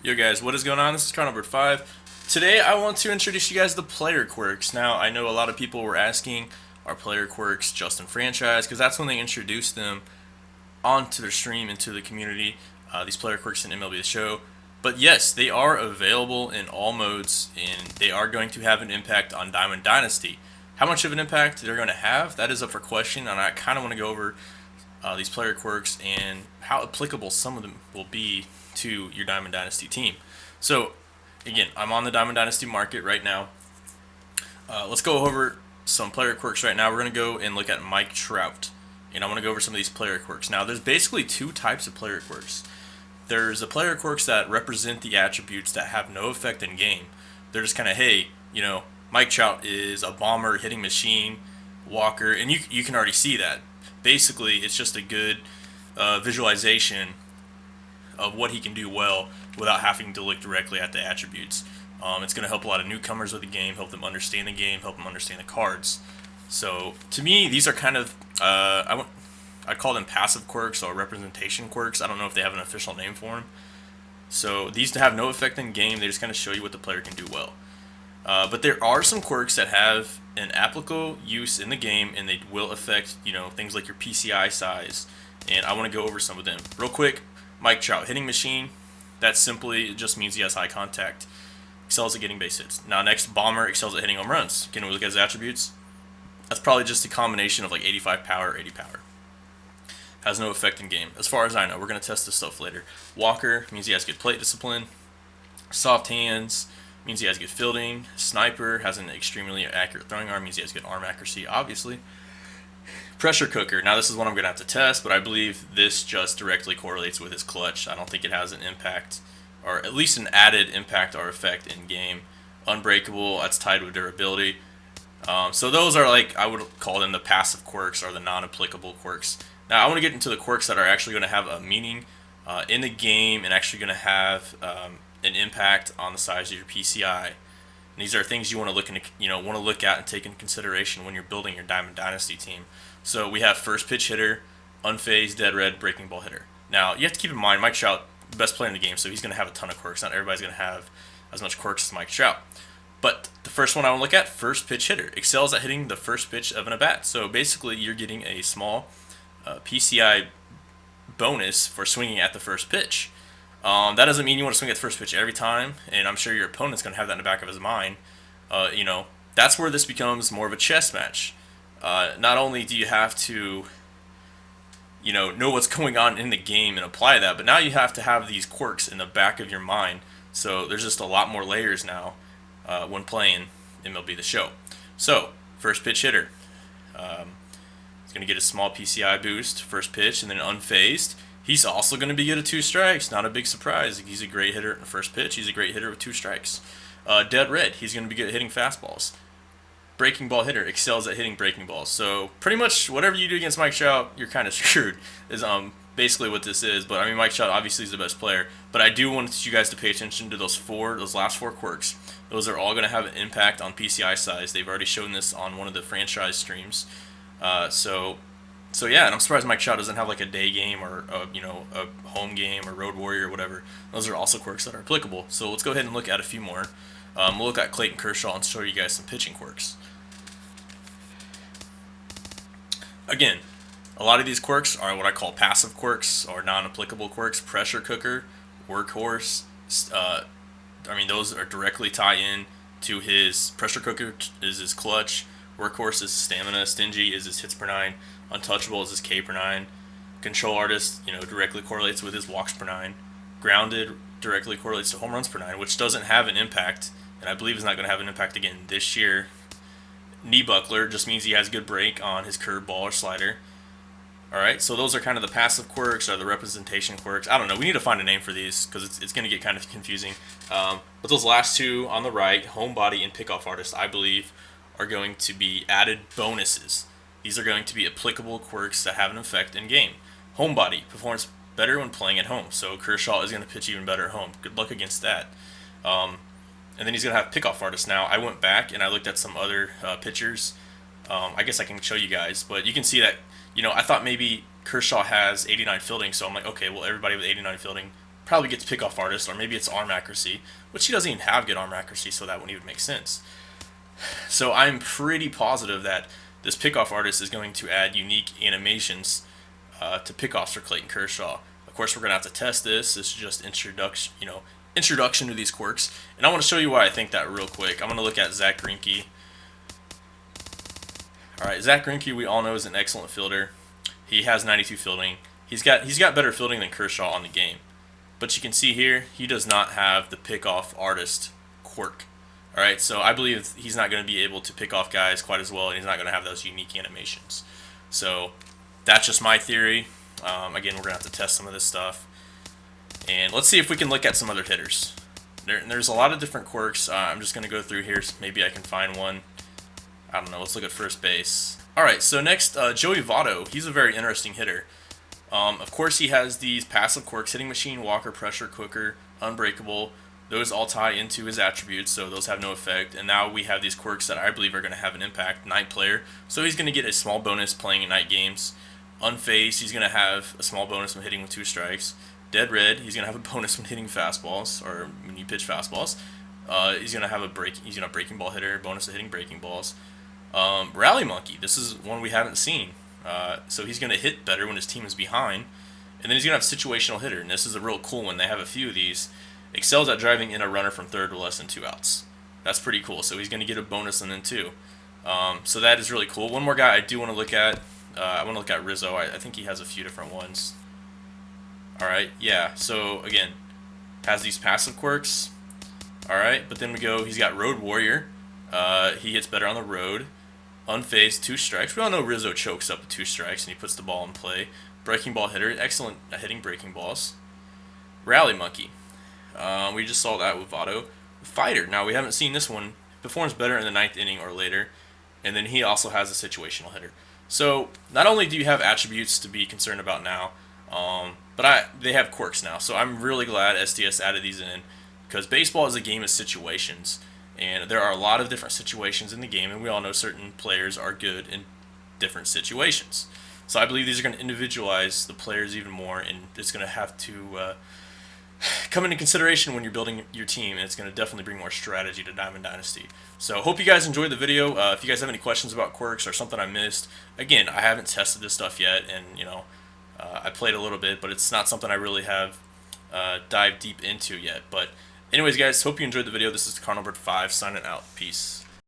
Yo guys, what is going on? This is car number 5. Today I want to introduce you guys to player quirks. Now I know a lot of people were asking, are player quirks just in franchise? Because that's when they introduced them onto their stream, into the community, these player quirks in MLB The Show. But yes, they are available in all modes, and they are going to have an impact on Diamond Dynasty. How much of an impact they're going to have, that is up for question, and I kind of want to go over these player quirks and how applicable some of them will be to your Diamond Dynasty team. So, again, I'm on the Diamond Dynasty market right now. Let's go over some player quirks right now. We're going to go and look at Mike Trout, and I want to go over some of these player quirks. Now, there's basically two types of player quirks. There's the player quirks that represent the attributes that have no effect in game. They're just kind of, hey, Mike Trout is a bomber, hitting machine, walker, and you can already see that. Basically, it's just a good visualization of what he can do well without having to look directly at the attributes. It's going to help a lot of newcomers with the game, help them understand the game, help them understand the cards. So to me, these are kind of I'd call them passive quirks or representation quirks. I don't know if they have an official name for them. So these have no effect in game. They just kind of show you what the player can do well. But there are some quirks that have an applicable use in the game, and they will affect things like your PCI size. And I want to go over some of them real quick. Mike Trout, hitting machine. That simply just means he has high contact. Excels at getting base hits. Now next, bomber, excels at hitting home runs. Can we look at his attributes? That's probably just a combination of like 85 power, 80 power. Has no effect in game, as far as I know. We're going to test this stuff later. Walker means he has good plate discipline. Soft hands means he has good fielding. Sniper has an extremely accurate throwing arm, means he has good arm accuracy, obviously. Pressure cooker. Now this is one I'm going to have to test, but I believe this just directly correlates with his clutch. I don't think it has an impact, or at least an added impact or effect in game. Unbreakable, that's tied with durability. So those are like, I would call them the passive quirks or the non-applicable quirks. Now I want to get into the quirks that are actually going to have a meaning in the game and actually going to have an impact on the size of your PCI. And these are things you want to look at and take into consideration when you're building your Diamond Dynasty team. So we have first pitch hitter, unfazed, dead red, breaking ball hitter. Now you have to keep in mind Mike Trout, the best player in the game, so he's going to have a ton of quirks. Not everybody's going to have as much quirks as Mike Trout. But the first one I want to look at, first pitch hitter, excels at hitting the first pitch of an at-bat. So basically you're getting a small PCI bonus for swinging at the first pitch. That doesn't mean you want to swing at the first pitch every time, and I'm sure your opponent's going to have that in the back of his mind. That's where this becomes more of a chess match. Not only do you have to, know what's going on in the game and apply that, but now you have to have these quirks in the back of your mind. So there's just a lot more layers now when playing MLB The Show. So, first pitch hitter. He's going to get a small PCI boost, first pitch, and then unfazed. He's also going to be good at 2 strikes. Not a big surprise. He's a great hitter at the first pitch. He's a great hitter with 2 strikes. Dead red. He's going to be good at hitting fastballs. Breaking ball hitter, excels at hitting breaking balls. So pretty much whatever you do against Mike Trout, you're kind of screwed. Is basically what this is. But I mean, Mike Trout obviously is the best player. But I do want you guys to pay attention to those last four quirks. Those are all going to have an impact on PCI size. They've already shown this on one of the franchise streams. So yeah, and I'm surprised Mike Trout doesn't have like a day game or a home game or road warrior or whatever. Those are also quirks that are applicable. So let's go ahead and look at a few more. We'll look at Clayton Kershaw and show you guys some pitching quirks. Again, a lot of these quirks are what I call passive quirks or non-applicable quirks. Pressure cooker, workhorse. Those are directly tie in to his pressure cooker is his clutch. Workhorse is stamina. Stingy is his hits per 9. Untouchable is his K per 9. Control artist, directly correlates with his walks per 9. Grounded directly correlates to home runs per 9, which doesn't have an impact, and I believe is not going to have an impact again this year. Knee buckler just means he has good break on his curveball or slider. Alright, so those are kind of the passive quirks or the representation quirks. I don't know, we need to find a name for these because it's going to get kind of confusing. But those last two on the right, homebody and pickoff artist, I believe are going to be added bonuses. These are going to be applicable quirks that have an effect in game. Homebody performs better when playing at home, so Kershaw is going to pitch even better at home. Good luck against that. And then he's going to have pickoff artist. Now, I went back and I looked at some other pitchers. I guess I can show you guys, but you can see that, I thought maybe Kershaw has 89 fielding, so I'm like, okay, well, everybody with 89 fielding probably gets pickoff artist, or maybe it's arm accuracy, which he doesn't even have good arm accuracy, so that wouldn't even make sense. So I'm pretty positive that this pickoff artist is going to add unique animations to pickoffs for Clayton Kershaw. Of course, we're gonna have to test this. This is just introduction to these quirks, and I want to show you why I think that real quick. I'm gonna look at Zack Greinke. All right, Zack Greinke, we all know, is an excellent fielder. He has 92 fielding. He's got better fielding than Kershaw on the game. But you can see here, he does not have the pickoff artist quirk. All right, so I believe he's not going to be able to pick off guys quite as well, and he's not going to have those unique animations. So that's just my theory. Again, we're going to have to test some of this stuff. And let's see if we can look at some other hitters. There's a lot of different quirks. I'm just going to go through here. So maybe I can find one. I don't know. Let's look at first base. All right, so next, Joey Votto. He's a very interesting hitter. Of course, he has these passive quirks: hitting machine, walker, pressure, quicker, unbreakable. Those all tie into his attributes, so those have no effect. And now we have these quirks that I believe are going to have an impact. Night player, so he's going to get a small bonus playing in night games. Unfazed, he's going to have a small bonus when hitting with 2 strikes. Dead red, he's going to have a bonus when hitting fastballs, or when you pitch fastballs. He's going to have a breaking ball hitter, bonus to hitting breaking balls. Rally monkey, this is one we haven't seen. So he's going to hit better when his team is behind. And then he's going to have situational hitter, and this is a real cool one. They have a few of these. Excels at driving in a runner from third to less than 2 outs. That's pretty cool. So he's going to get a bonus and then 2. So that is really cool. One more guy I do want to look at. I want to look at Rizzo. I think he has a few different ones. Alright, yeah. So again, has these passive quirks. Alright, but then we go, he's got Road Warrior. He hits better on the road. Unfazed, 2 strikes. We all know Rizzo chokes up with 2 strikes and he puts the ball in play. Breaking ball hitter, excellent at hitting breaking balls. Rally monkey. We just saw that with Votto. Fighter. Now, we haven't seen this one. Performs better in the 9th inning or later. And then he also has a situational hitter. So, not only do you have attributes to be concerned about now, but they have quirks now. So, I'm really glad SDS added these in, because baseball is a game of situations. And there are a lot of different situations in the game, and we all know certain players are good in different situations. So I believe these are going to individualize the players even more, and it's going to have to come into consideration when you're building your team, and it's going to definitely bring more strategy to Diamond Dynasty. So hope you guys enjoyed the video. If you guys have any questions about quirks or something I missed, again, I haven't tested this stuff yet, and I played a little bit, but it's not something I really have dived deep into yet. But anyways, guys, hope you enjoyed the video. This is Car number 5 signing out. Peace.